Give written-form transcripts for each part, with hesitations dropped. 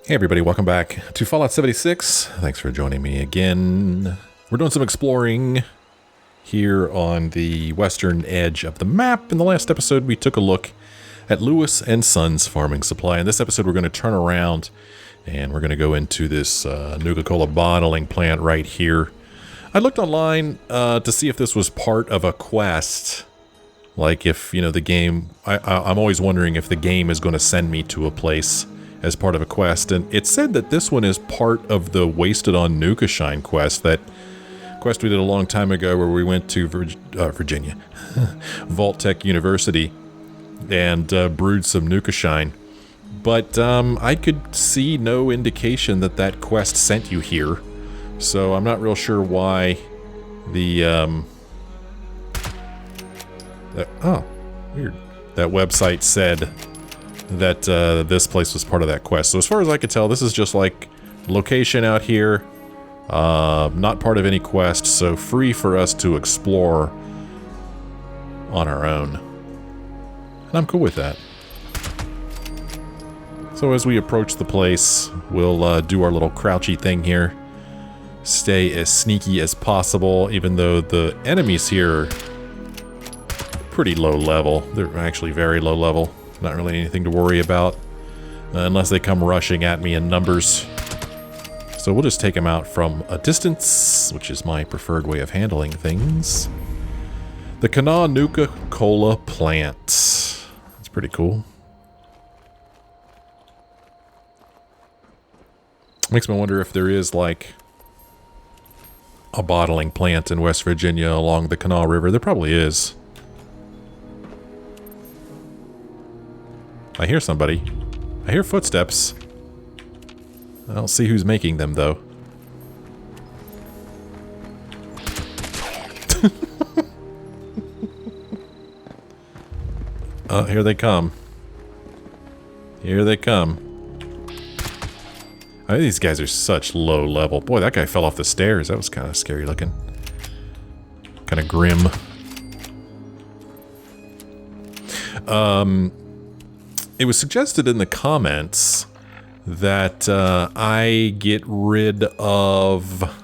Hey everybody, welcome back to Fallout 76. Thanks for joining me again. We're doing some exploring here on the western edge of the map. In the last episode, we took a look at Lewis and Sons Farming Supply. In this episode, we're going to turn around and we're going to go into this Nuka-Cola bottling plant right here. I looked online to see if this was part of a quest. Like if, you know, the game... I'm always wondering if the game is going to send me to a place as part of a quest, and it said that this one is part of the Wasted on Nuka-Shine quest, that quest we did a long time ago where we went to Virginia, Vault-Tec University, and brewed some Nuka-Shine. But I could see no indication that that quest sent you here, so I'm not real sure why the, weird. That website said that this place was part of that quest. So as far as I could tell, this is just like location out here, not part of any quest, so free for us to explore on our own. And I'm cool with that. So as we approach the place, we'll do our little crouchy thing here. Stay as sneaky as possible, even though the enemies here are pretty low level. They're actually very low level. Not really anything to worry about, unless they come rushing at me in numbers. So we'll just take them out from a distance, which is my preferred way of handling things. The Kanawha Nuka-Cola plant. That's pretty cool. Makes me wonder if there is, like, a bottling plant in West Virginia along the Kanawha River. There probably is. I hear somebody. I hear footsteps. I don't see who's making them, though. Oh, here they come. Here they come. I mean, these guys are such low level. Boy, that guy fell off the stairs. That was kind of scary looking. Kind of grim. It was suggested in the comments that I get rid of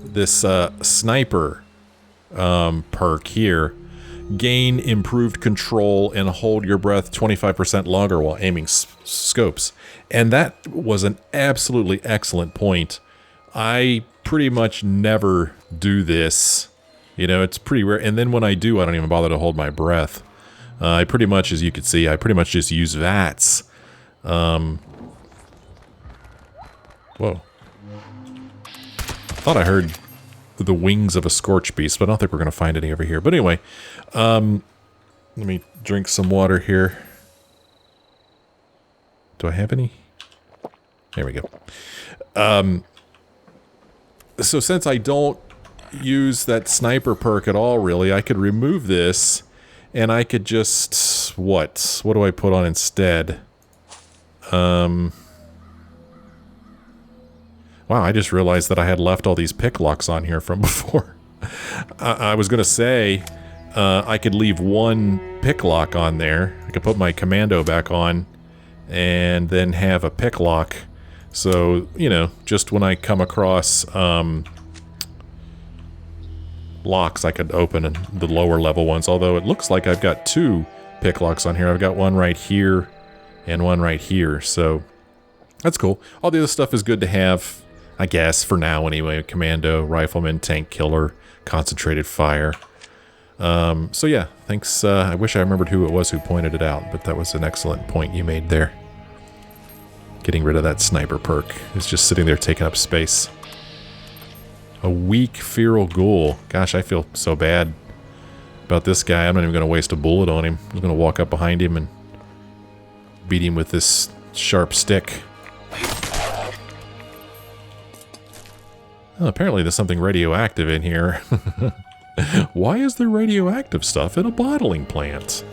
this sniper perk here. Gain improved control and hold your breath 25% longer while aiming scopes. And that was an absolutely excellent point. I pretty much never do this. You know, it's pretty rare. And then when I do, I don't even bother to hold my breath. I pretty much, as you can see, I pretty much just use VATS. Whoa. Thought I heard the wings of a scorch beast, but I don't think we're going to find any over here. But anyway, let me drink some water here. Do I have any? There we go. So since I don't use that sniper perk at all, really, I could remove this. And I could just, what do I put on instead? Wow, I just realized that I had left all these pick locks on here from before. I was going to say, I could leave one pick lock on there. I could put my commando back on and then have a pick lock. So, you know, just when I come across locks, I could open the lower level ones, although it looks like I've got two pick locks on here. I've got one right here and one right here, so that's cool. All the other stuff is good to have, I guess, for now anyway. Commando, rifleman, tank killer, concentrated fire. So yeah, thanks. I wish I remembered who it was who pointed it out, but that was an excellent point you made there. Getting rid of that sniper perk. It's just sitting there taking up space. A weak feral ghoul. Gosh, I feel so bad about this guy. I'm not even going to waste a bullet on him. I'm just going to walk up behind him and beat him with this sharp stick. Oh, apparently there's something radioactive in here. Why is there radioactive stuff in a bottling plant?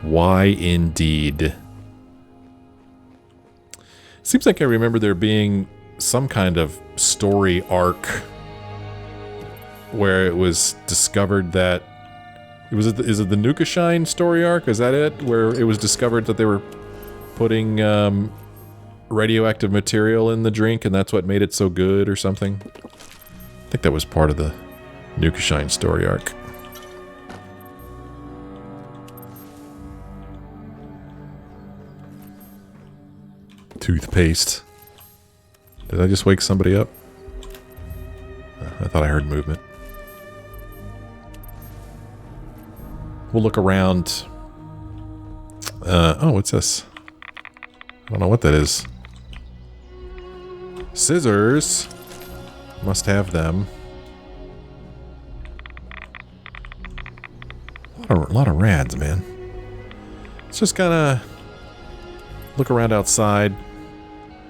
Why indeed? Seems like I remember there being some kind of story arc where it was discovered that is it the Nuka-Shine story arc? Is that it? Where it was discovered that they were putting radioactive material in the drink, and that's what made it so good or something. I think that was part of the Nuka-Shine story arc. Toothpaste. Did I just wake somebody up? I thought I heard movement. We'll look around. Oh, what's this? I don't know what that is. Scissors. Must have them. A lot of rads, man. Let's just kind of look around outside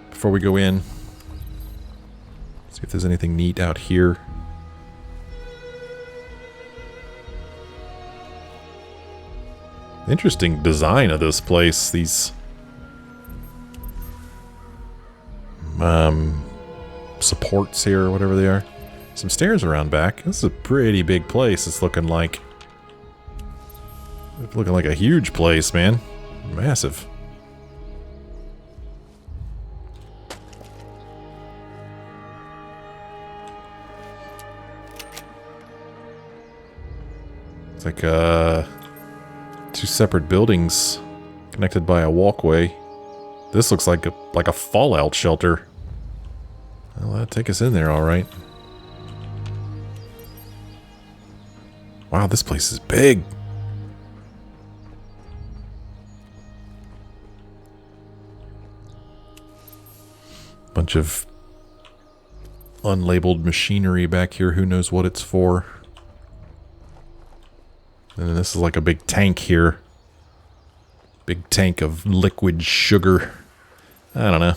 before we go in. See if there's anything neat out here. Interesting design of this place. These supports here, or whatever they are. Some stairs around back. This is a pretty big place. It's looking like a huge place, man. Massive. It's like two separate buildings connected by a walkway. This looks like a Fallout shelter. Well, that'll take us in there, all right. Wow, this place is big. Bunch of unlabeled machinery back here. Who knows what it's for? And then this is like a big tank here. Big tank of liquid sugar. I don't know.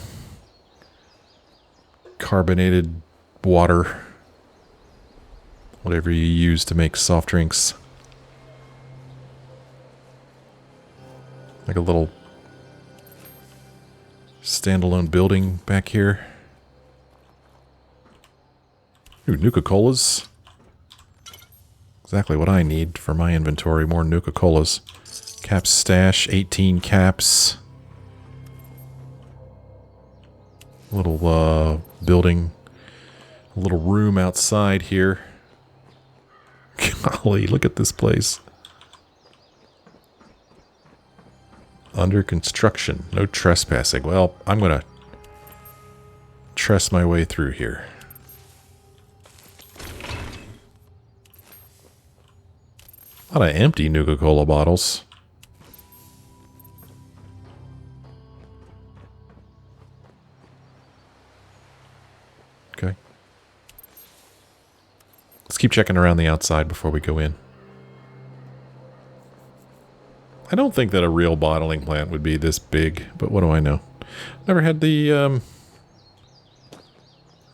Carbonated water. Whatever you use to make soft drinks. Like a little standalone building back here. Ooh, Nuka-Colas. Exactly what I need for my inventory. More Nuka-Colas. Caps stash, 18 caps. Little building. A little room outside here. Golly, look at this place. Under construction. No trespassing. Well, I'm going to tress my way through here. A lot of empty Nuka-Cola bottles. Okay. Let's keep checking around the outside before we go in. I don't think that a real bottling plant would be this big, but what do I know? Never had the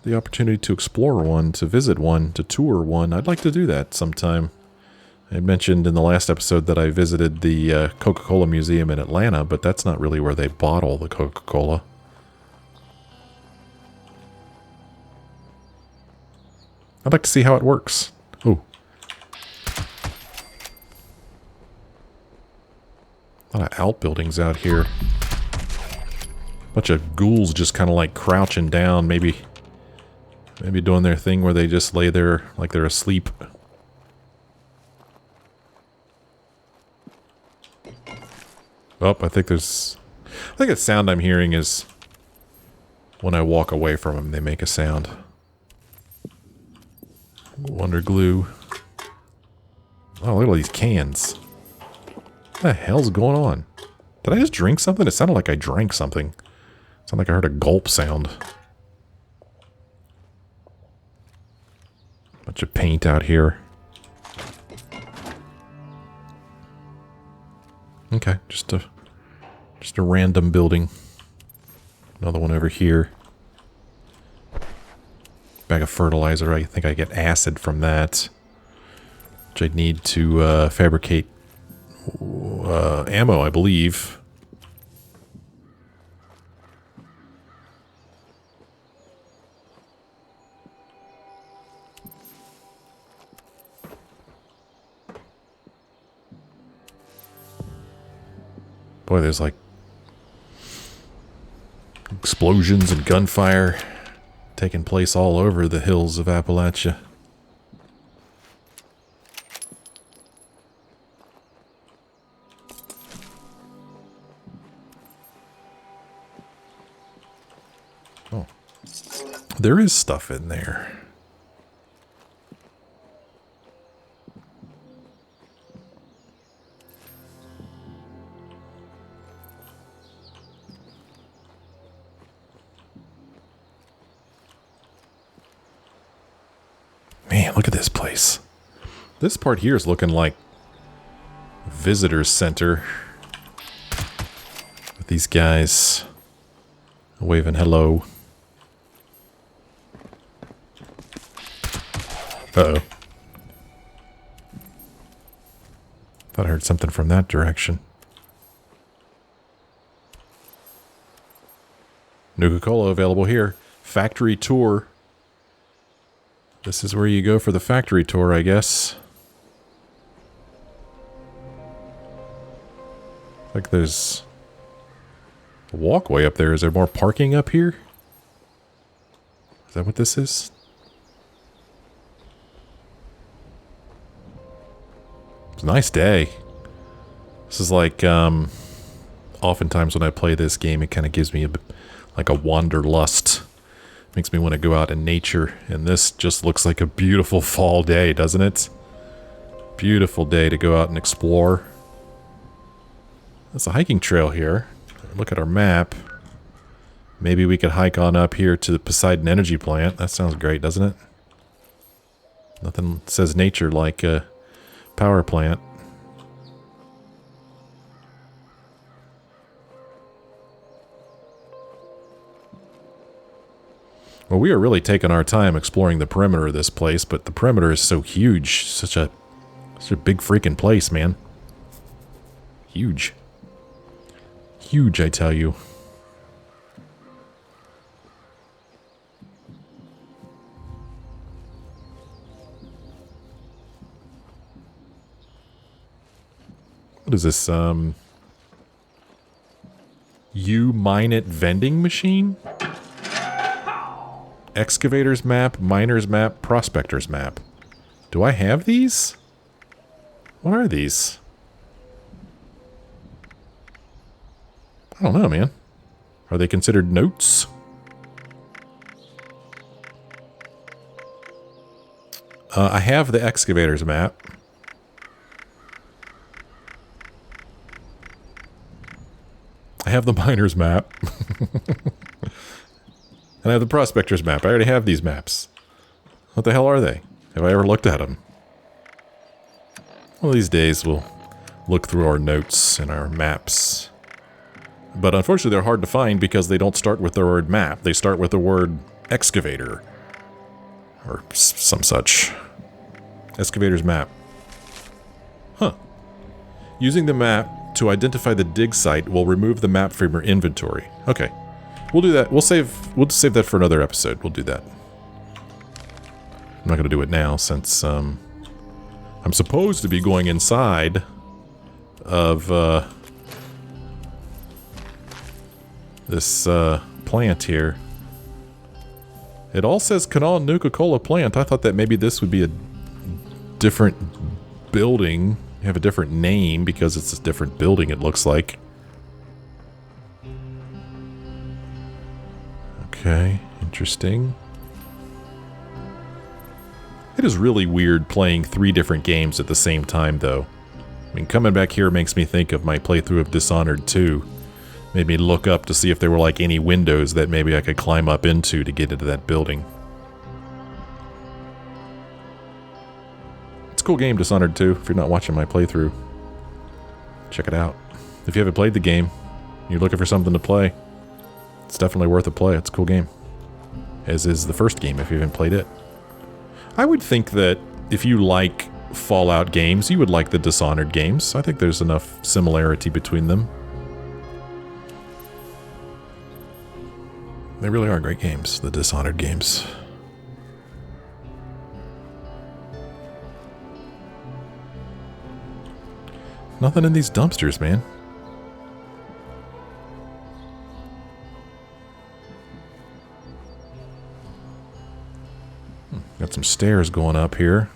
opportunity to explore one, to visit one, to tour one. I'd like to do that sometime. I mentioned in the last episode that I visited the Coca-Cola Museum in Atlanta, but that's not really where they bottle the Coca-Cola. I'd like to see how it works. Ooh. A lot of outbuildings out here. Bunch of ghouls just kind of like crouching down, maybe doing their thing where they just lay there like they're asleep. Oh, I think the sound I'm hearing is when I walk away from them, they make a sound. Wonder glue. Oh, look at all these cans. What the hell's going on? Did I just drink something? It sounded like I drank something. It sounded like I heard a gulp sound. Bunch of paint out here. Okay, just a random building. Another one over here. Bag of fertilizer. I think I get acid from that, which I'd need to fabricate ammo, I believe. Boy, there's like Explosions and gunfire taking place all over the hills of Appalachia. Oh. There is stuff in there. Man, look at this place. This part here is looking like a visitor center. With these guys waving hello. Uh-oh. Thought I heard something from that direction. Nuka-Cola available here. Factory tour. This is where you go for the factory tour, I guess. Like there's a walkway up there. Is there more parking up here? Is that what this is? It's a nice day. This is like, oftentimes when I play this game, it kind of gives me like a wanderlust. Makes me want to go out in nature, and this just looks like a beautiful fall day, doesn't it? Beautiful day to go out and explore. There's a hiking trail here. Look at our map. Maybe we could hike on up here to the Poseidon Energy Plant. That sounds great, doesn't it? Nothing says nature like a power plant. Well, we are really taking our time exploring the perimeter of this place, but the perimeter is so huge. Such a big freaking place, man. Huge. Huge, I tell you. What is this, You Mine It vending machine? Excavator's map, miner's map, prospector's map. Do I have these? What are these? I don't know, man. Are they considered notes? I have the excavator's map. I have the miner's map. And I have the prospector's map. I already have these maps. What the hell are they? Have I ever looked at them? One of these days we'll look through our notes and our maps. But unfortunately they're hard to find because they don't start with the word map. They start with the word excavator. Or some such. Excavator's map. Huh. Using the map to identify the dig site will remove the map from your inventory. Okay. We'll do that. We'll save that for another episode. We'll do that. I'm not going to do it now since I'm supposed to be going inside of this plant here. It all says Kanawha Nuka-Cola plant. I thought that maybe this would be a different building. Have a different name because it's a different building, it looks like. Okay, interesting. It is really weird playing 3 different games at the same time, though. I mean, coming back here makes me think of my playthrough of Dishonored 2. Made me look up to see if there were, like, any windows that maybe I could climb up into to get into that building. It's a cool game, Dishonored 2, if you're not watching my playthrough. Check it out. If you haven't played the game, you're looking for something to play, it's definitely worth a play. It's a cool game. As is the first game if you haven't played it. I would think that if you like Fallout games, you would like the Dishonored games. I think there's enough similarity between them. They really are great games, the Dishonored games. Nothing in these dumpsters, man. Got some stairs going up here.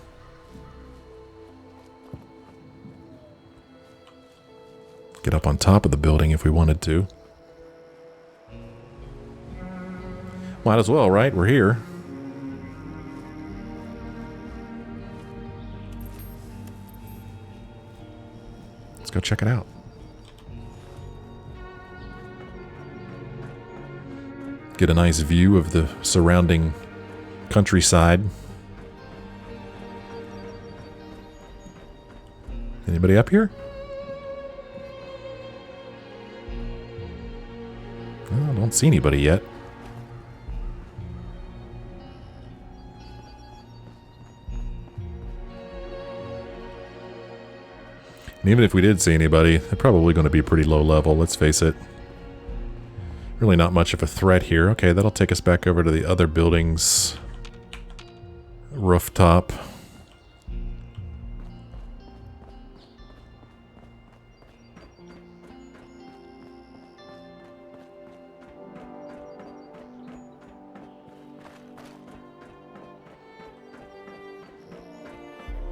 Get up on top of the building if we wanted to. Might as well, right? We're here. Let's go check it out. Get a nice view of the surrounding countryside. Anybody up here? Oh, I don't see anybody yet. And even if we did see anybody, they're probably going to be pretty low level, let's face it. Really not much of a threat here. Okay, that'll take us back over to the other building's rooftop.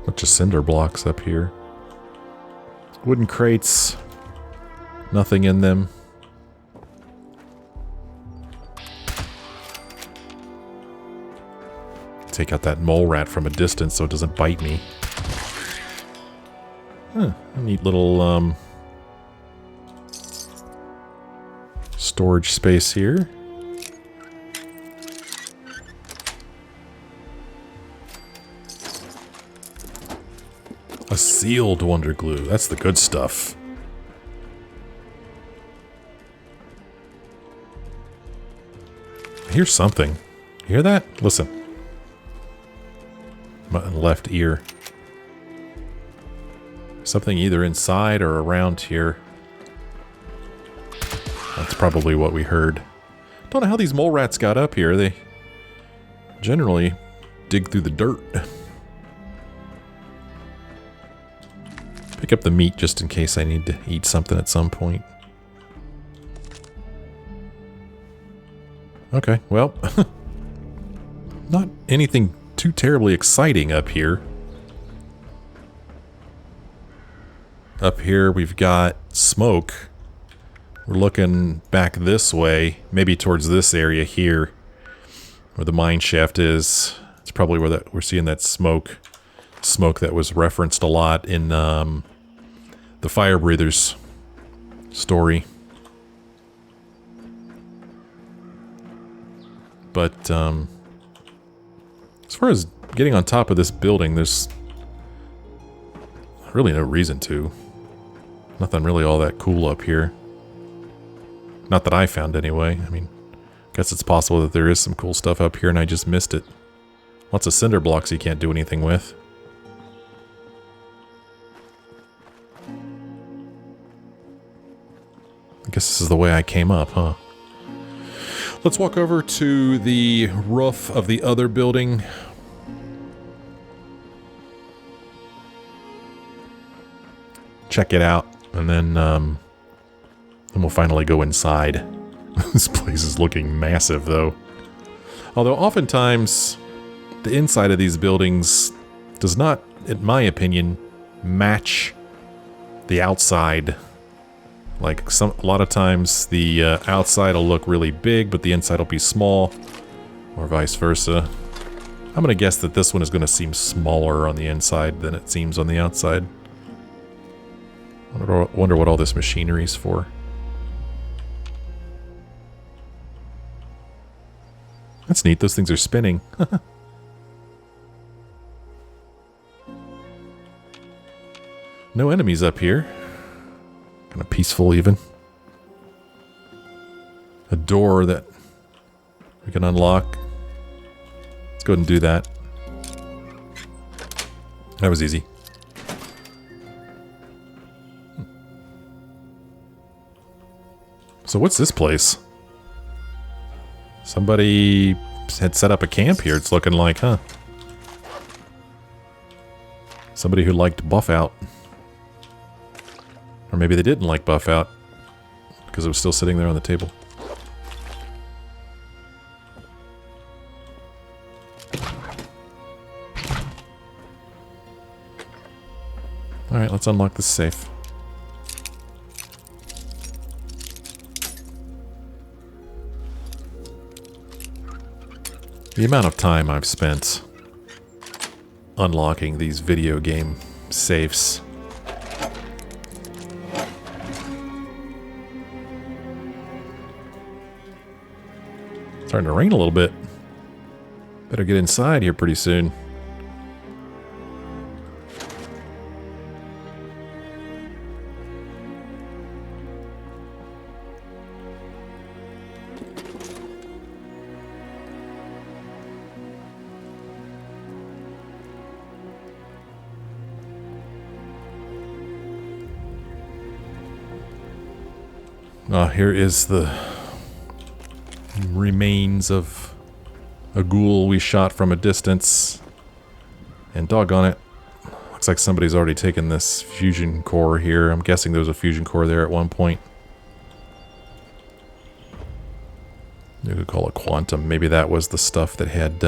Bunch of cinder blocks up here. Wooden crates. Nothing in them. Take out that mole rat from a distance so it doesn't bite me. Huh, a neat little storage space here. A sealed wonder glue. That's the good stuff. I hear something. You hear that? Listen. My left ear. Something either inside or around here. That's probably what we heard. Don't know how these mole rats got up here. They generally dig through the dirt. Pick up the meat just in case I need to eat something at some point. Okay, well, not anything too terribly exciting up here. Up here we've got smoke. We're looking back this way, maybe towards this area here, where the mine shaft is. It's probably where we're seeing that smoke. Smoke that was referenced a lot in the Fire Breathers story. But as far as getting on top of this building, there's really no reason to. Nothing really all that cool up here. Not that I found anyway. I mean, guess it's possible that there is some cool stuff up here and I just missed it. Lots of cinder blocks you can't do anything with. I guess this is the way I came up, huh? Let's walk over to the roof of the other building. Check it out, and then we'll finally go inside. This place is looking massive, though. Although oftentimes, the inside of these buildings does not, in my opinion, match the outside. Like, a lot of times the outside will look really big, but the inside will be small, or vice versa. I'm going to guess that this one is going to seem smaller on the inside than it seems on the outside. I wonder what all this machinery is for. That's neat, those things are spinning. No enemies up here. Kind of peaceful, even. A door that we can unlock. Let's go ahead and do that. That was easy. So what's this place? Somebody had set up a camp here, it's looking like, huh? Somebody who liked Buff Out. Or maybe they didn't like Buff Out, because it was still sitting there on the table. Alright, let's unlock this safe. The amount of time I've spent unlocking these video game safes. It's starting to rain a little bit. Better get inside here pretty soon. Here is the remains of a ghoul we shot from a distance. And doggone it, looks like somebody's already taken this fusion core here. I'm guessing there was a fusion core there at one point. You could call it quantum. Maybe that was the stuff that had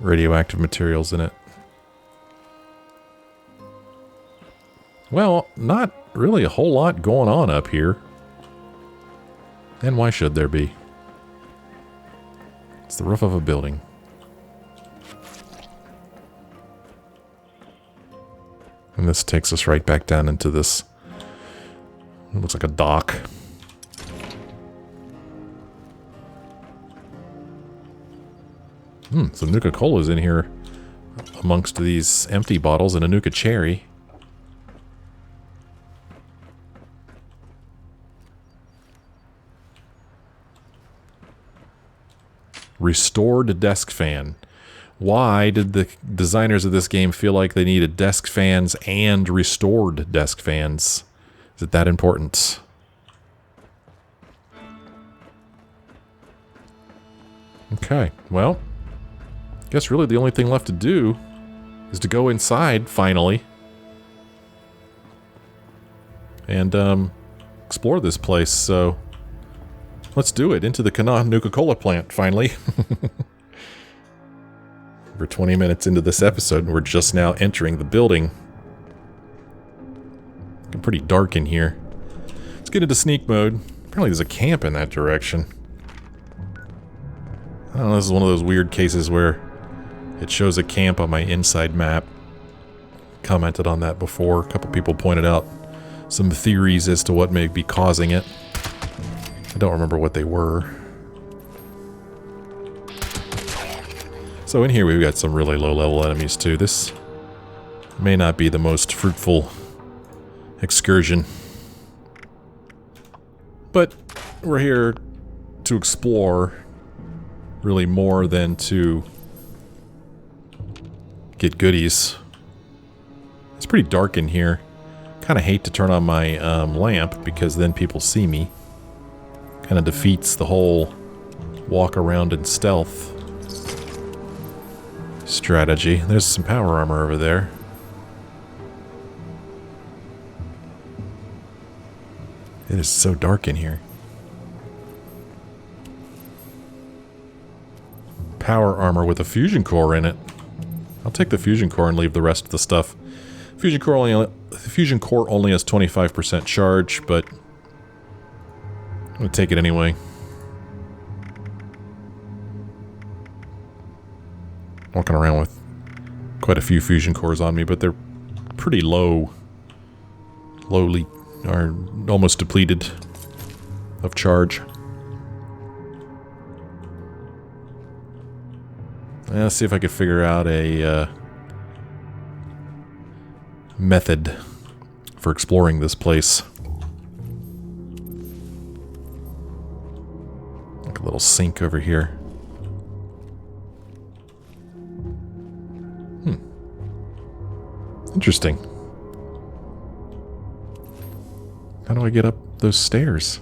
radioactive materials in it. Well, not really a whole lot going on up here. And why should there be? It's the roof of a building. And this takes us right back down into this. It looks like a dock. Some Nuka-Cola's in here amongst these empty bottles and a Nuka Cherry. Restored desk fan. Why did the designers of this game feel like they needed desk fans and restored desk fans? Is it that important? Okay, well, guess really the only thing left to do is to go inside, finally. And, explore this place, so let's do it. Into the Kanawha Nuka-Cola plant, finally. We're 20 minutes into this episode, and we're just now entering the building. Looking pretty dark in here. Let's get into sneak mode. Apparently there's a camp in that direction. I don't know, this is one of those weird cases where it shows a camp on my inside map. Commented on that before. A couple people pointed out some theories as to what may be causing it. I don't remember what they were. So in here we've got some really low-level enemies too. This may not be the most fruitful excursion. But we're here to explore, really more than to get goodies. It's pretty dark in here. Kind of hate to turn on my lamp because then people see me. Kind of defeats the whole walk around in stealth strategy. There's some power armor over there. It is so dark in here. Power armor with a fusion core in it. I'll take the fusion core and leave the rest of the stuff. Fusion core only has 25% charge, but I'm gonna take it anyway. Walking around with quite a few fusion cores on me, but they're pretty lowly, are almost depleted of charge. Let's see if I could figure out a method for exploring this place. Like a little sink over here. Interesting. How do I get up those stairs?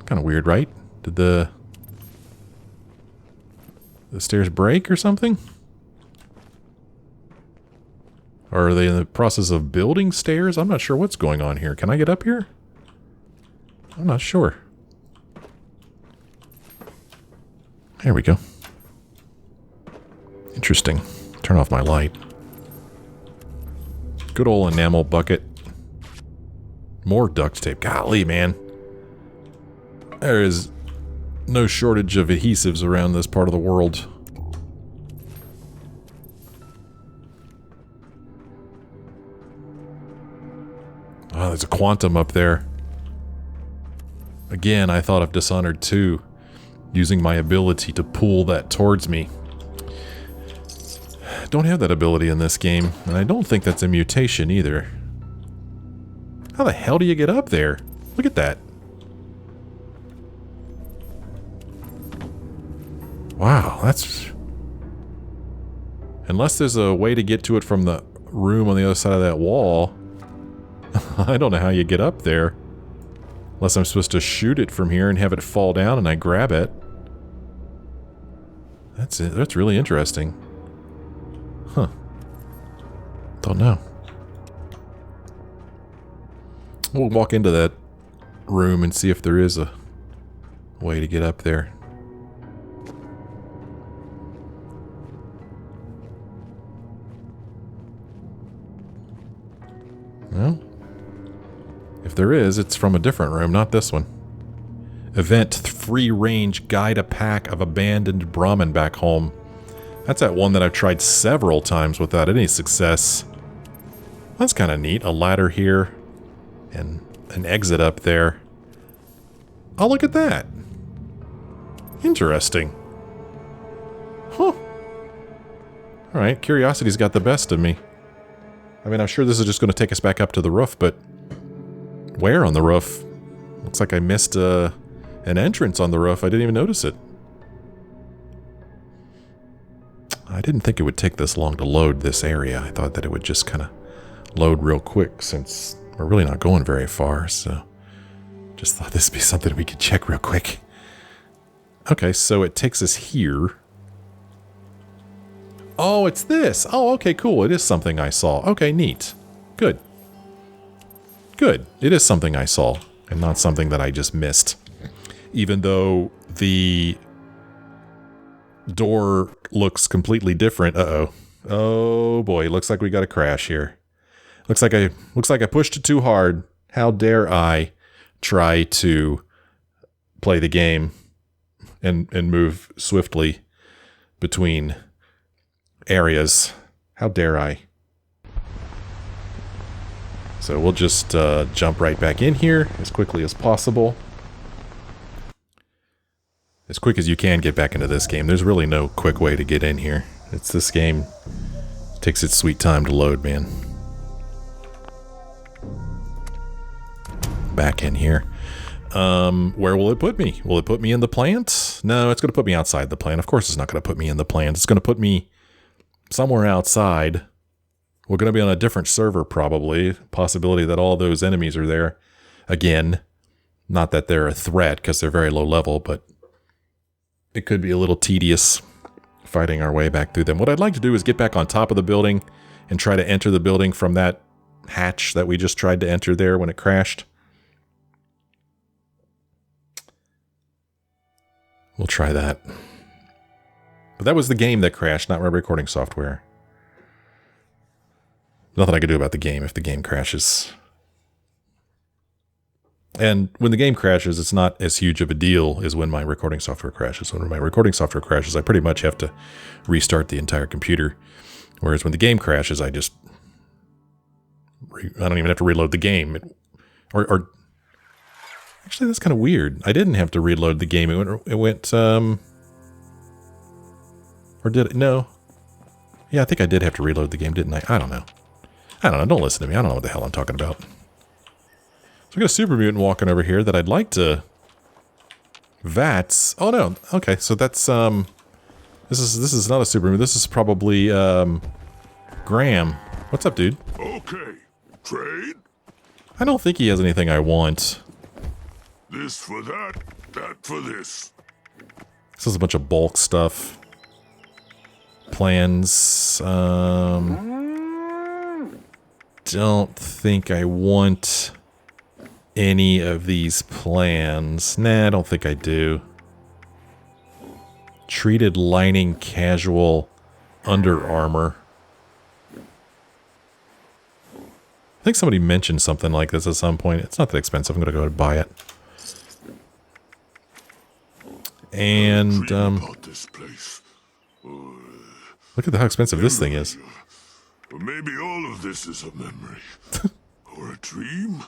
Kind of weird, right? Did the stairs break or something? Or are they in the process of building stairs? I'm not sure what's going on here. Can I get up here? I'm not sure. There we go. Interesting. Turn off my light. Good old enamel bucket. More duct tape. Golly, man. There is no shortage of adhesives around this part of the world. Oh, there's a quantum up there. Again, I thought of Dishonored 2, using my ability to pull that towards me. Don't have that ability in this game, and I don't think that's a mutation either. How the hell do you get up there? Look at that. Wow, that's... Unless there's a way to get to it from the room on the other side of that wall, I don't know how you get up there. Unless I'm supposed to shoot it from here and have it fall down and I grab it. That's it. That's really interesting. Huh. Don't know. We'll walk into that room and see if there is a way to get up there. Well, if there is, it's from a different room, not this one. Event: free range, guide a pack of abandoned Brahmin back home. That's that one that I've tried several times without any success. That's kind of neat. A ladder here and an exit up there. Oh, look at that. Interesting. Huh. Alright, curiosity's got the best of me. I mean, I'm sure this is just going to take us back up to the roof, but where on the roof? Looks like I missed an entrance on the roof. I didn't even notice it. I didn't think it would take this long to load this area. I thought that it would just kind of load real quick since we're really not going very far, so just thought this would be something we could check real quick. Okay, so it takes us here. Oh, it's this. Oh, okay, cool. It is something I saw. Okay, neat. Good. Good. It is something I saw, and not something that I just missed. Even though the door looks completely different. Uh-oh. Oh, boy. Looks like we got a crash here. Looks like I pushed it too hard. How dare I try to play the game and move swiftly between areas. How dare I? So we'll just jump right back in here as quickly as possible. As quick as you can get back into this game. There's really no quick way to get in here. It's this game. It takes its sweet time to load, man. Back in here. Where will it put me? Will it put me in the plant? No, it's going to put me outside the plant. Of course it's not going to put me in the plant. It's going to put me somewhere outside. We're going to be on a different server probably. Possibility that all those enemies are there. Again, not that they're a threat because they're very low level, but it could be a little tedious fighting our way back through them. What I'd like to do is get back on top of the building and try to enter the building from that hatch that we just tried to enter there when it crashed. We'll try that. But that was the game that crashed, not my recording software. Nothing I can do about the game if the game crashes. And when the game crashes, it's not as huge of a deal as when my recording software crashes. When my recording software crashes, I pretty much have to restart the entire computer. Whereas when the game crashes, I don't even have to reload the game. Or actually, that's kind of weird. I didn't have to reload the game. It went or did it? No. Yeah, I think I did have to reload the game, didn't I? I don't know. Don't listen to me. I don't know what the hell I'm talking about. So we got a super mutant walking over here that I'd like to... VATS. Oh, no. Okay, so that's, This is not a super mutant. This is probably, Graham. What's up, dude? Okay. Trade? I don't think he has anything I want. This for that, that for this. This is a bunch of bulk stuff. Plans, don't think I want any of these plans. Nah, I don't think I do. Treated lining casual Under Armour. think somebody mentioned something like this at some point. It's not that expensive. I'm going to go ahead and buy it. And, About this place. look at how expensive this thing is. Or maybe all of this is a memory. Or a dream?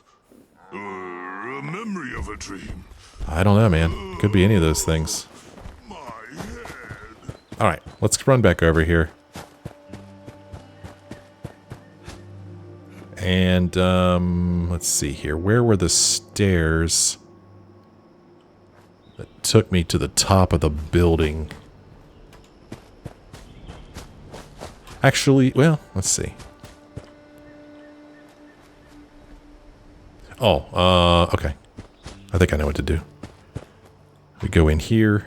Or a memory of a dream. I don't know, man. Could be any of those things. My head. Alright, let's run back over here. And, let's see here. Where were the stairs that took me to the top of the building? Actually, well, let's see. Oh, okay. I think I know what to do. We go in here.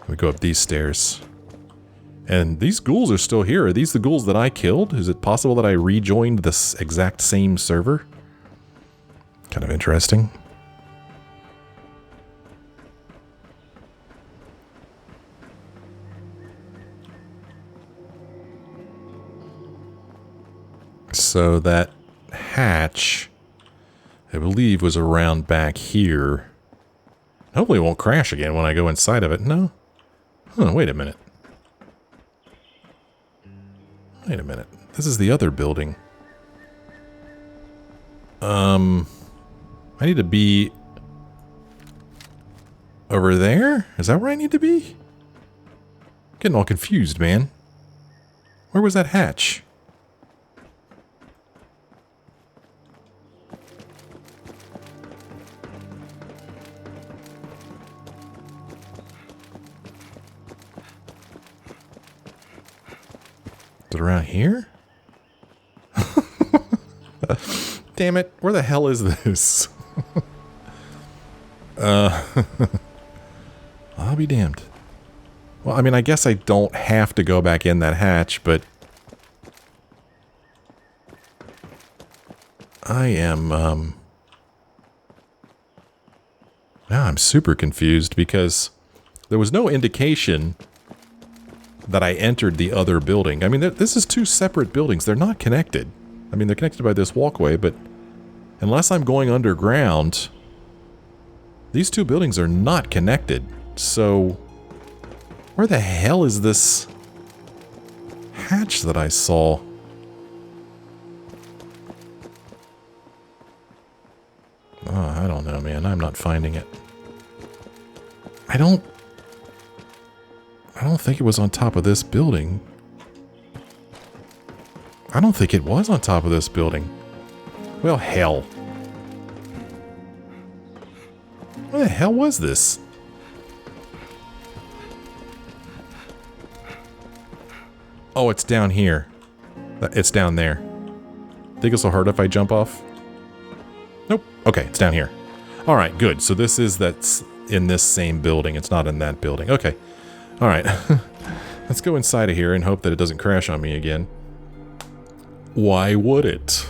We go up these stairs. And these ghouls are still here. Are these the ghouls that I killed? Is it possible that I rejoined this exact same server? Kind of interesting. So that hatch, I believe, was around back here. Hopefully it won't crash again when I go inside of it. No? Huh, wait a minute. Wait a minute. This is the other building. I need to be over there? Is that where I need to be? Getting all confused, man. Where was that hatch? Is it around here? Damn it, where the hell is this? I'll be damned. Well, I mean, I guess I don't have to go back in that hatch, but I am, now I'm super confused because there was no indication that I entered the other building. I mean, this is two separate buildings. They're not connected. I mean, they're connected by this walkway, but unless I'm going underground, these two buildings are not connected. So, where the hell is this hatch that I saw? Oh, I don't know, man. I'm not finding it. I don't think it was on top of this building. I don't think it was on top of this building. Well, hell. Where the hell was this? Oh, it's down here. It's down there. Think it'll hurt if I jump off? Nope. Okay, it's down here. Alright, good. So this is that's in this same building. It's not in that building. Okay. Alright. Let's go inside of here and hope that it doesn't crash on me again. Why would it?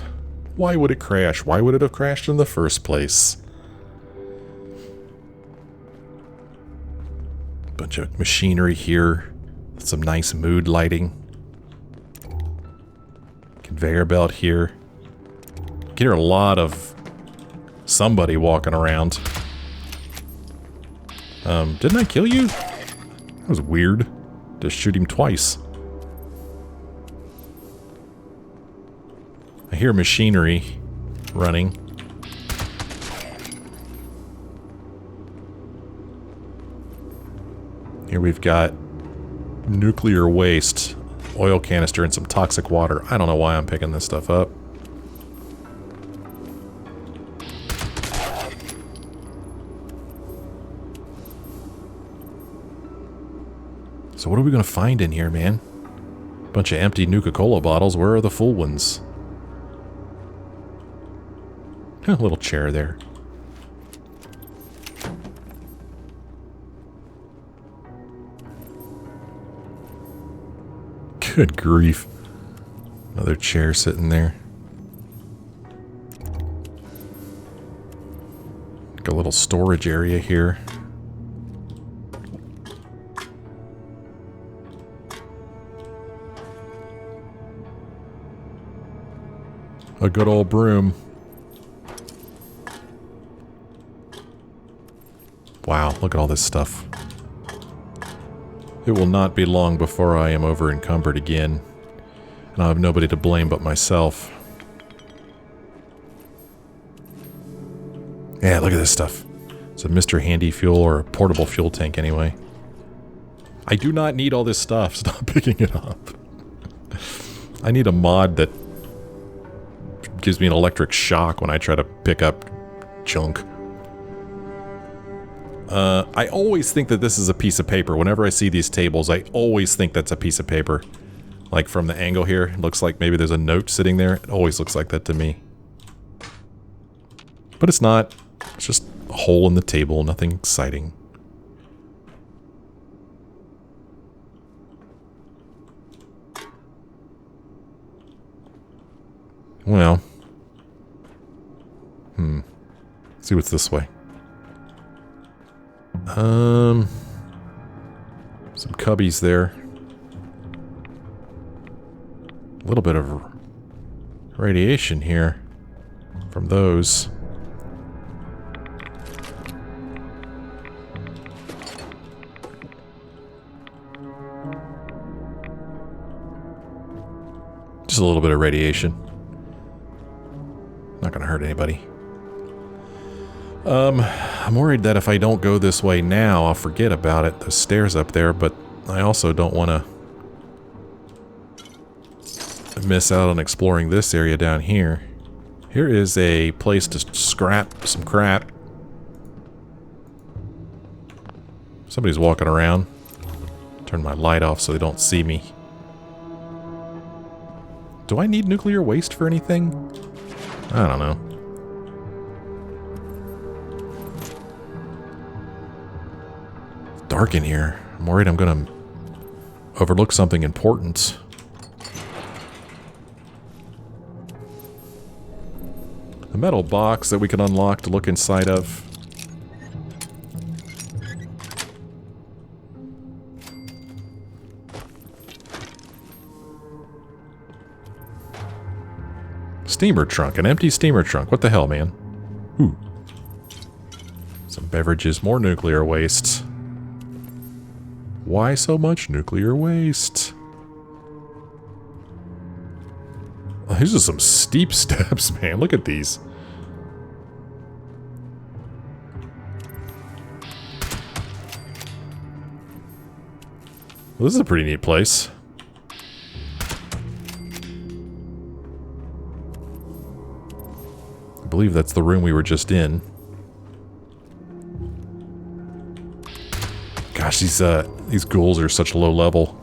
Why would it crash? Why would it have crashed in the first place? Bunch of machinery here. Some nice mood lighting. Conveyor belt here. Can hear a lot of somebody walking around. Didn't I kill you? That was weird. Just shoot him twice. I hear machinery running. Here we've got nuclear waste, oil canister, and some toxic water. I don't know why I'm picking this stuff up. So what are we going to find in here, man? Bunch of empty Nuka-Cola bottles. Where are the full ones? A little chair there. Good grief. Another chair sitting there. Got a little storage area here. A good old broom. Wow, look at all this stuff. It will not be long before I am over encumbered again. And I'll have nobody to blame but myself. Yeah, look at this stuff. It's a Mr. Handy Fuel, or a portable fuel tank anyway. I do not need all this stuff. Stop picking it up. I need a mod that gives me an electric shock when I try to pick up junk. I always think that this is a piece of paper. Whenever I see these tables, I always think that's a piece of paper. Like from the angle here, it looks like maybe there's a note sitting there. It always looks like that to me. But it's not. It's just a hole in the table, nothing exciting. Well. Let's see what's this way. Some cubbies there. A little bit of radiation here from those. Just a little bit of radiation. Not gonna hurt anybody. I'm worried that if I don't go this way now, I'll forget about it. The stairs up there, but I also don't want to miss out on exploring this area down here. Here is a place to scrap some crap. Somebody's walking around. Turn my light off so they don't see me. Do I need nuclear waste for anything? I don't know. Dark in here. I'm worried I'm gonna overlook something important. A metal box that we can unlock to look inside of. Steamer trunk. An empty steamer trunk. What the hell, man? Ooh. Some beverages. More nuclear waste. Why so much nuclear waste? Oh, these are some steep steps, man. Look at these. Well, this is a pretty neat place. I believe that's the room we were just in. Gosh, these ghouls are such low level.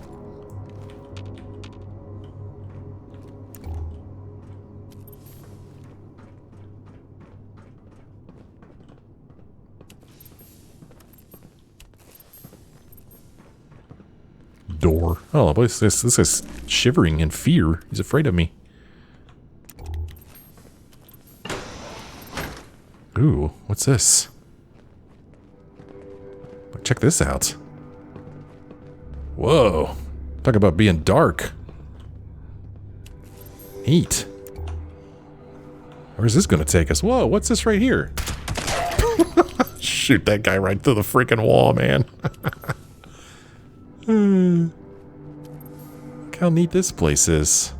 Door. Oh, this is shivering in fear. He's afraid of me. Ooh, what's this? Check this out. Whoa. Talk about being dark. Neat. Where's this gonna take us? Whoa, what's this right here? Shoot that guy right through the freaking wall, man. Look how neat this place is.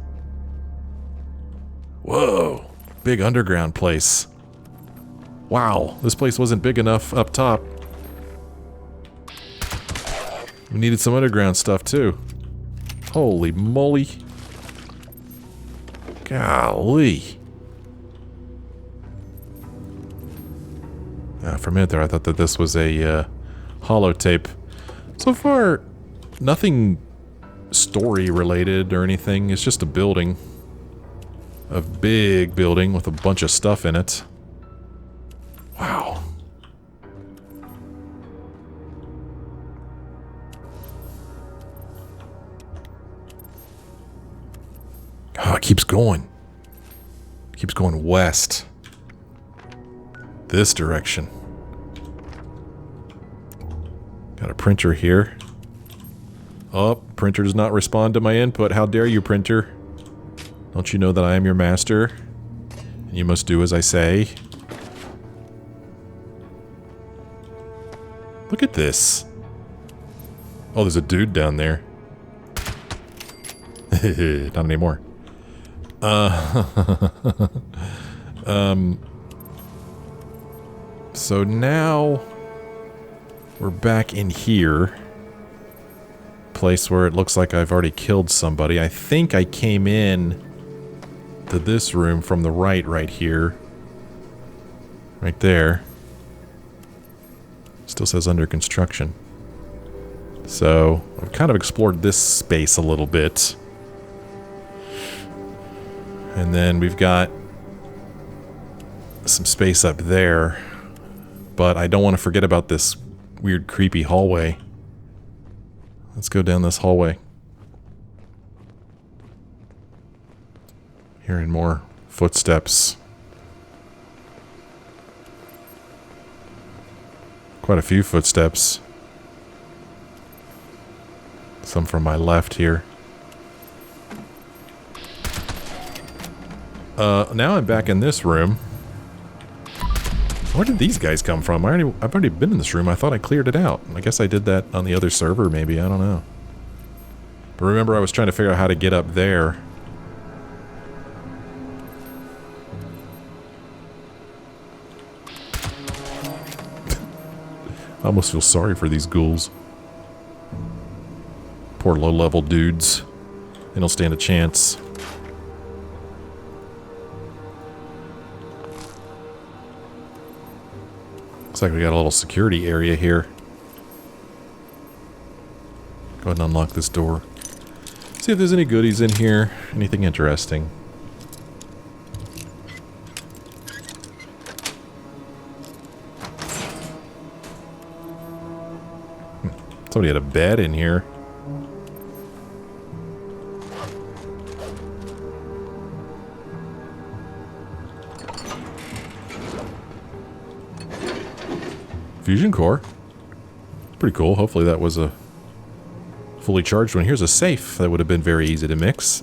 Whoa. Big underground place. Wow, this place wasn't big enough up top. We needed some underground stuff, too. Holy moly. Golly. For a minute there, I thought that this was a holotape. So far, nothing story-related or anything. It's just a building. A big building with a bunch of stuff in it. Wow. Oh, it keeps going. It keeps going west. This direction. Got a printer here. Oh, printer does not respond to my input. How dare you, printer? Don't you know that I am your master? You must do as I say. Look at this. Oh, there's a dude down there. Not anymore. So now we're back in here. Place where it looks like I've already killed somebody. I think I came in to this room from the right here. Right there. Still says under construction. So, I've kind of explored this space a little bit. And then we've got some space up there. But I don't want to forget about this weird, creepy hallway. Let's go down this hallway. Hearing more footsteps. Quite a few footsteps. Some from my left here. Now I'm back in this room. Where did these guys come from? I've already been in this room. I thought I cleared it out. I guess I did that on the other server, maybe. I don't know. But remember, I was trying to figure out how to get up there. I almost feel sorry for these ghouls. Poor low-level dudes. They don't stand a chance. Looks like we got a little security area here. Go ahead and unlock this door. See if there's any goodies in here. Anything interesting. Somebody had a bed in here. Fusion core. Pretty cool. Hopefully that was a fully charged one. Here's a safe. That would have been very easy to miss.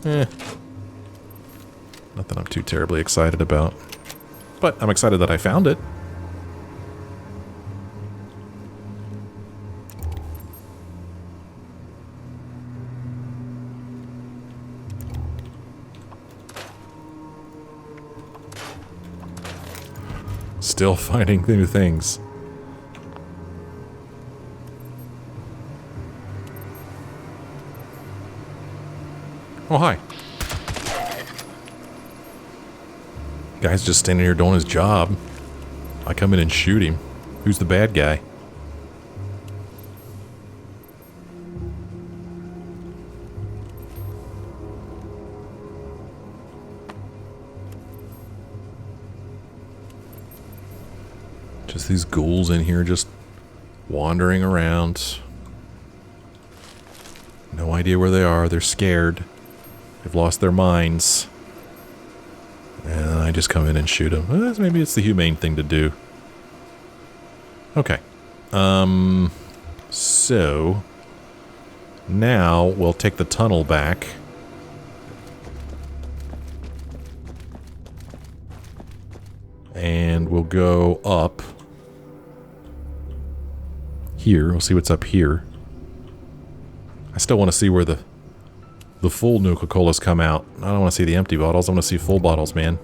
Nothing I'm too terribly excited about. But I'm excited that I found it. Still finding new things. Oh, hi. Guy's just standing here doing his job. I come in and shoot him. Who's the bad guy? Just these ghouls in here just wandering around. No idea where they are. They're scared. They've lost their minds. And I just come in and shoot them. Well, maybe it's the humane thing to do. Okay. So now we'll take the tunnel back. And we'll go up here. We'll see what's up here. I still want to see where the full Nuka-Colas come out. I don't want to see the empty bottles. I want to see full bottles, man.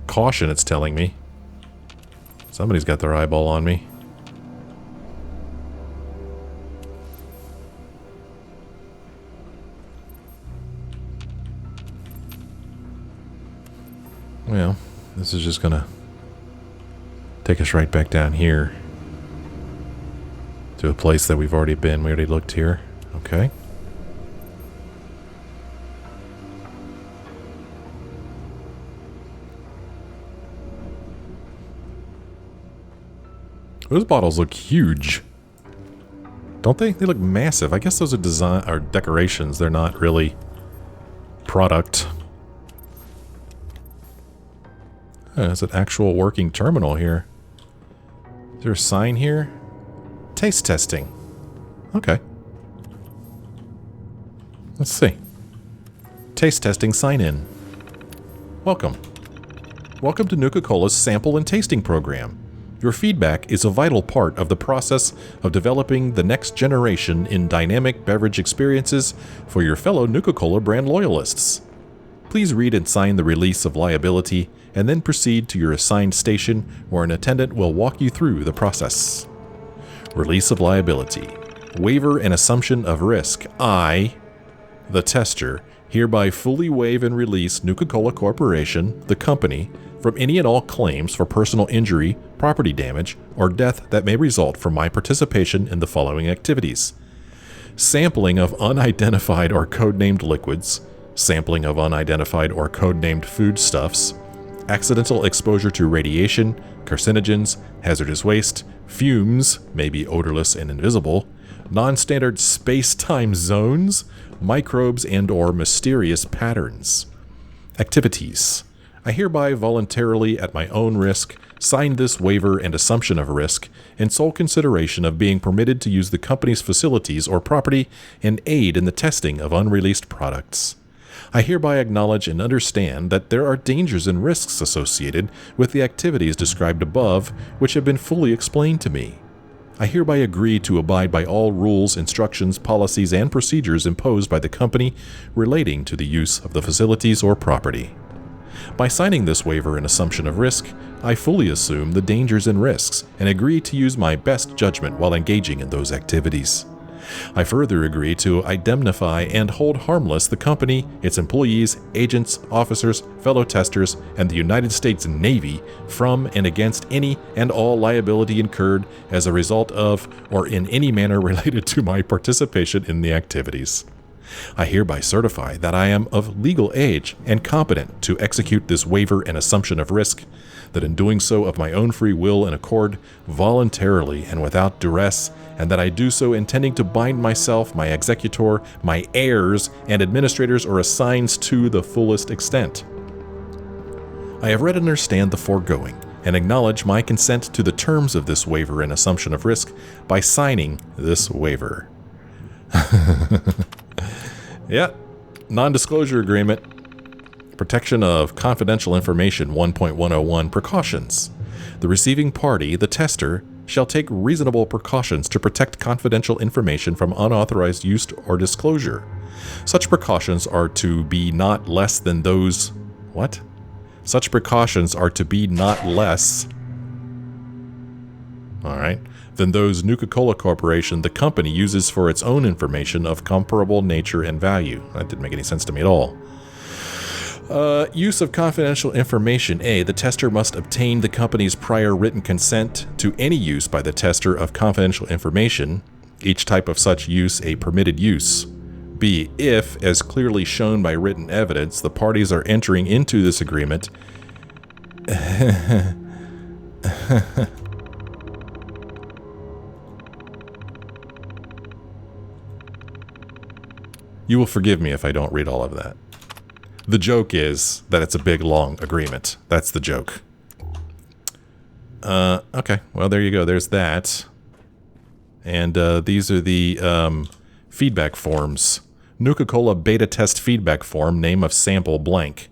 Caution, it's telling me. Somebody's got their eyeball on me. Well, this is just gonna take us right back down here to a place that we've already been. We already looked here. Okay. Those bottles look huge. Don't they? They look massive. I guess those are design or decorations. They're not really product. There's an actual working terminal here. Is there a sign here? Taste testing. Okay. Let's see. Taste testing sign-in. Welcome. Welcome to Nuka-Cola's sample and tasting program. Your feedback is a vital part of the process of developing the next generation in dynamic beverage experiences for your fellow Nuka-Cola brand loyalists. Please read and sign the release of liability and then proceed to your assigned station where an attendant will walk you through the process. Release of liability. Waiver and assumption of risk. I, the tester, hereby fully waive and release Nuka-Cola Corporation, the company, from any and all claims for personal injury, property damage, or death that may result from my participation in the following activities: sampling of unidentified or codenamed liquids, sampling of unidentified or codenamed foodstuffs, accidental exposure to radiation, carcinogens, hazardous waste, fumes, may be odorless and invisible, non-standard space-time zones, microbes and/or mysterious patterns. Activities. I hereby voluntarily, at my own risk, sign this waiver and assumption of risk in sole consideration of being permitted to use the company's facilities or property and aid in the testing of unreleased products. I hereby acknowledge and understand that there are dangers and risks associated with the activities described above, which have been fully explained to me. I hereby agree to abide by all rules, instructions, policies, and procedures imposed by the company relating to the use of the facilities or property. By signing this waiver and assumption of risk, I fully assume the dangers and risks and agree to use my best judgment while engaging in those activities. I further agree to indemnify and hold harmless the company, its employees, agents, officers, fellow testers, and the United States Navy from and against any and all liability incurred as a result of or in any manner related to my participation in the activities. I hereby certify that I am of legal age and competent to execute this waiver and assumption of risk, that in doing so of my own free will and accord, voluntarily and without duress, and that I do so intending to bind myself, my executor, my heirs, and administrators or assigns to the fullest extent. I have read and understand the foregoing, and acknowledge my consent to the terms of this waiver and assumption of risk by signing this waiver. Yeah, non-disclosure agreement. Protection of confidential information 1.101 precautions. The receiving party, the tester, shall take reasonable precautions to protect confidential information from unauthorized use or disclosure. Such precautions are to be not less than those... What? Such precautions are to be not less... Alright. Than those Nuka-Cola Corporation, the company, uses for its own information of comparable nature and value. That didn't make any sense to me at all. Use of confidential information. A. The tester must obtain the company's prior written consent to any use by the tester of confidential information, each type of such use a permitted use. B. If, as clearly shown by written evidence, the parties are entering into this agreement... You will forgive me if I don't read all of that. The joke is that it's a big, long agreement. That's the joke. Okay. Well, there you go. There's that. And these are the feedback forms. Nuka-Cola beta test feedback form, name of sample blank.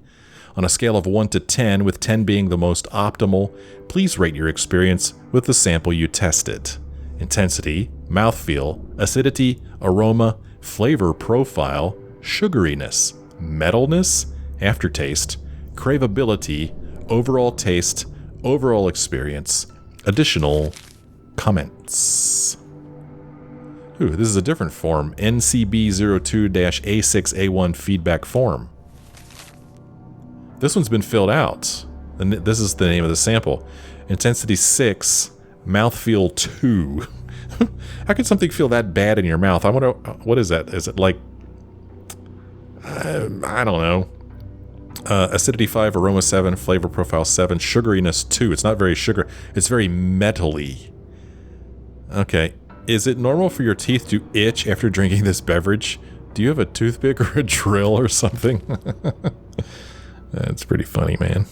On a scale of 1 to 10, with 10 being the most optimal, please rate your experience with the sample you tested. Intensity, mouthfeel, acidity, aroma, flavor profile, sugariness, metalness, aftertaste, craveability, overall taste, overall experience, additional comments. Ooh, this is a different form. NCB02-A6A1 feedback form. This one's been filled out. And this is the name of the sample. Intensity 6, mouthfeel 2. How could something feel that bad in your mouth? I wonder, what is that? Is it like, I don't know. Acidity 5, aroma 7, flavor profile 7, sugariness 2. It's not very sugar. It's very metally. Okay. Is it normal for your teeth to itch after drinking this beverage? Do you have a toothpick or a drill or something? That's pretty funny, man.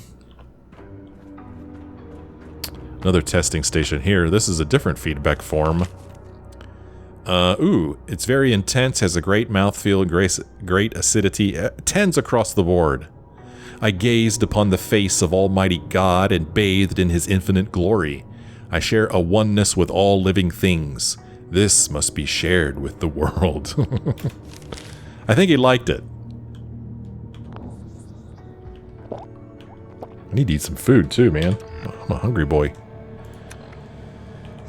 Another testing station here. This is a different feedback form. Ooh, it's very intense, has a great mouthfeel, great acidity, 10s across the board. I gazed upon the face of Almighty God and bathed in His infinite glory. I share a oneness with all living things. This must be shared with the world. I think he liked it. I need to eat some food too, man. I'm a hungry boy.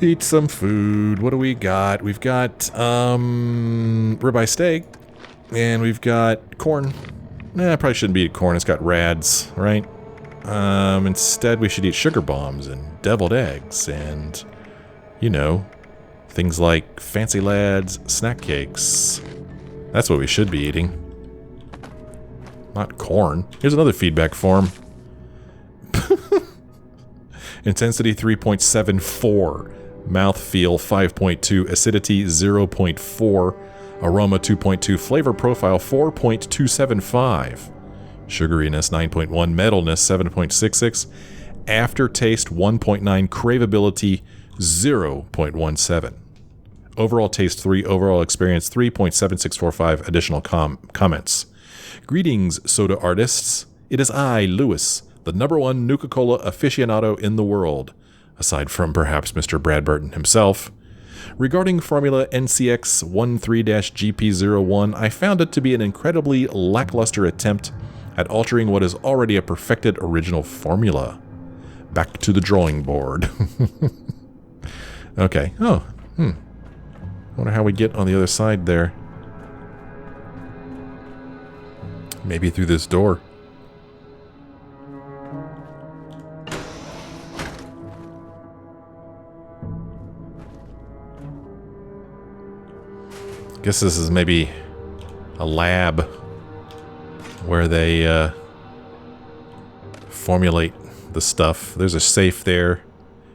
Eat some food. What do we got? We've got ribeye steak, and we've got corn. I probably shouldn't eat corn. It's got rads, right? Instead, we should eat sugar bombs and deviled eggs, and you know, things like fancy lads snack cakes. That's what we should be eating. Not corn. Here's another feedback form. Intensity 3.74. Mouthfeel 5.2. Acidity 0.4. Aroma 2.2. Flavor profile 4.275. Sugariness 9.1. Metalness 7.66. Aftertaste 1.9. Craveability 0.17. Overall taste 3. Overall experience 3.7645. Additional comments. Greetings, soda artists. It is I, Lewis, the #1 Nuka-Cola aficionado in the world, aside from perhaps Mr. Brad Burton himself. Regarding Formula NCX13-GP01, I found it to be an incredibly lackluster attempt at altering what is already a perfected original formula. Back to the drawing board. Okay. Oh, wonder how we get on the other side there. Maybe through this door. Guess this is maybe a lab where they formulate the stuff. There's a safe there.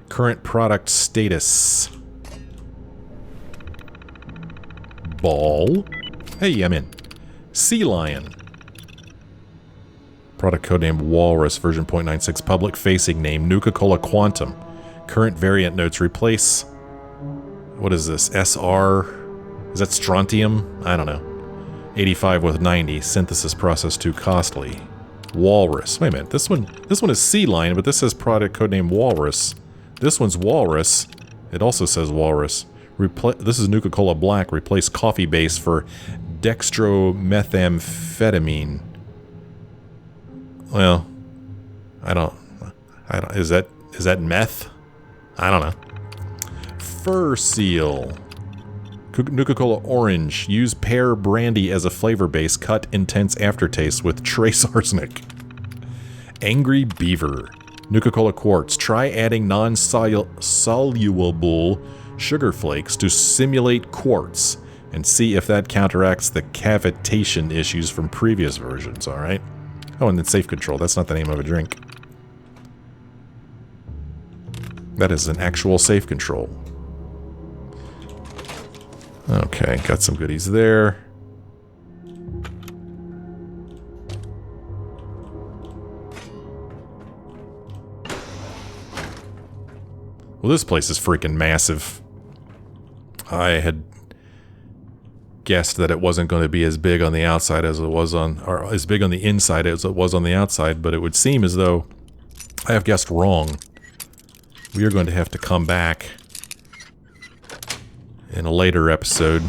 Current product status. Ball. Hey, I'm in. Sea Lion. Product codename Walrus, version 0.96. Public facing name Nuka-Cola Quantum. Current variant notes replace. What is this? SR. Is that strontium? I don't know. 85 with 90. Synthesis process too costly. Walrus. Wait a minute. This one is Sea Lion, but this says product codename Walrus. This one's Walrus. It also says Walrus. This is Nuka-Cola Black. Replace coffee base for dextromethamphetamine. Well, I don't. Is that meth? I don't know. Fur Seal. Nuka-Cola Orange. Use pear brandy as a flavor base. Cut intense aftertaste with trace arsenic. Angry Beaver. Nuka-Cola Quartz. Try adding non-soluble sugar flakes to simulate quartz and see if that counteracts the cavitation issues from previous versions, alright? Oh, and then Safe Control. That's not the name of a drink. That is an actual Safe Control. Okay, got some goodies there. Well, this place is freaking massive. I had guessed that it wasn't going to be as big on the outside as it was on, or as big on the inside as it was on the outside, but it would seem as though I have guessed wrong. We are going to have to come back in a later episode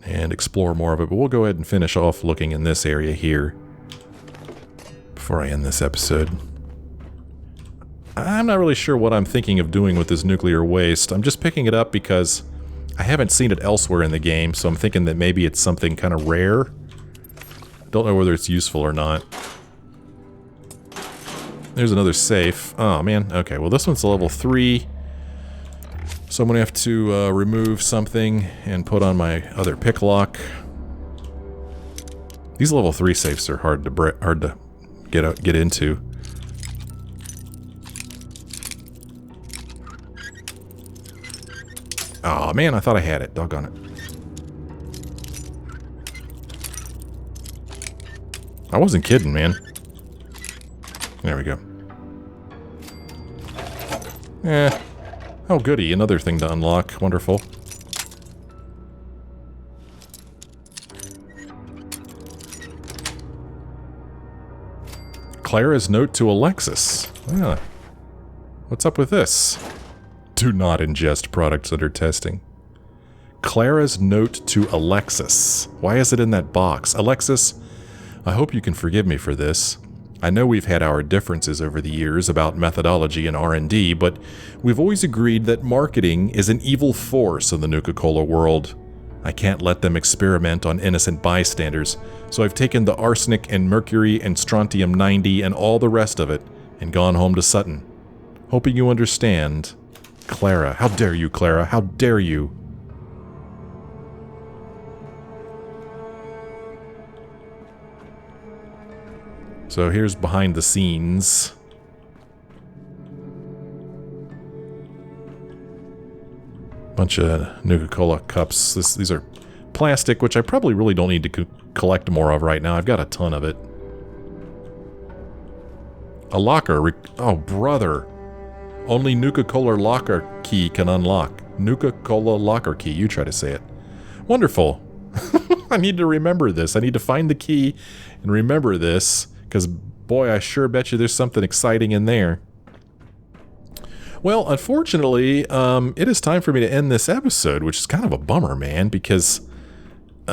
and explore more of it, but we'll go ahead and finish off looking in this area here before I end this episode. I'm not really sure what I'm thinking of doing with this nuclear waste. I'm just picking it up because I haven't seen it elsewhere in the game, so I'm thinking that maybe it's something kind of rare. Don't know whether it's useful or not. There's another safe. Oh, man. Okay, well, this one's a level 3. So I'm going to have to remove something and put on my other pick lock. These level 3 safes are hard to get into. Oh man, I thought I had it. Doggone it. I wasn't kidding, man. There we go. Oh goody, another thing to unlock. Wonderful. Clara's note to Alexis. Yeah. What's up with this? Do not ingest products under testing. Clara's note to Alexis. Why is it in that box? Alexis, I hope you can forgive me for this. I know we've had our differences over the years about methodology and R&D, but we've always agreed that marketing is an evil force in the Nuka-Cola world. I can't let them experiment on innocent bystanders, so I've taken the arsenic and mercury and strontium-90 and all the rest of it and gone home to Sutton. Hoping you understand. Clara. How dare you, Clara? How dare you? So here's behind the scenes. Bunch of Nuka-Cola cups. These are plastic, which I probably really don't need to collect more of right now. I've got a ton of it. A locker. Oh, brother. Only Nuka-Cola locker key can unlock. Nuka-Cola locker key. You try to say it. Wonderful. I need to remember this. I need to find the key and remember this, because, boy, I sure bet you there's something exciting in there. Well, unfortunately, it is time for me to end this episode, which is kind of a bummer, man, because we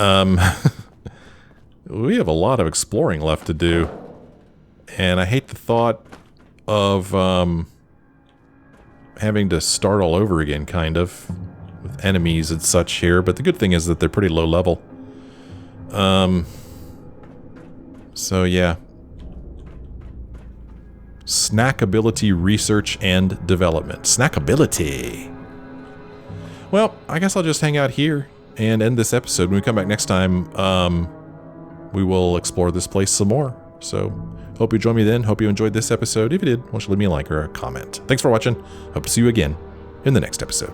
have a lot of exploring left to do. And I hate the thought of having to start all over again, kind of, with enemies and such here. But the good thing is that they're pretty low level. So, yeah. Snackability research and development. Snackability. Well, I guess I'll just hang out here and end this episode. When we come back next time, we will explore this place some more. So, hope you join me then. Hope you enjoyed this episode. If you did, why don't you leave me a like or a comment. Thanks for watching. Hope to see you again in the next episode.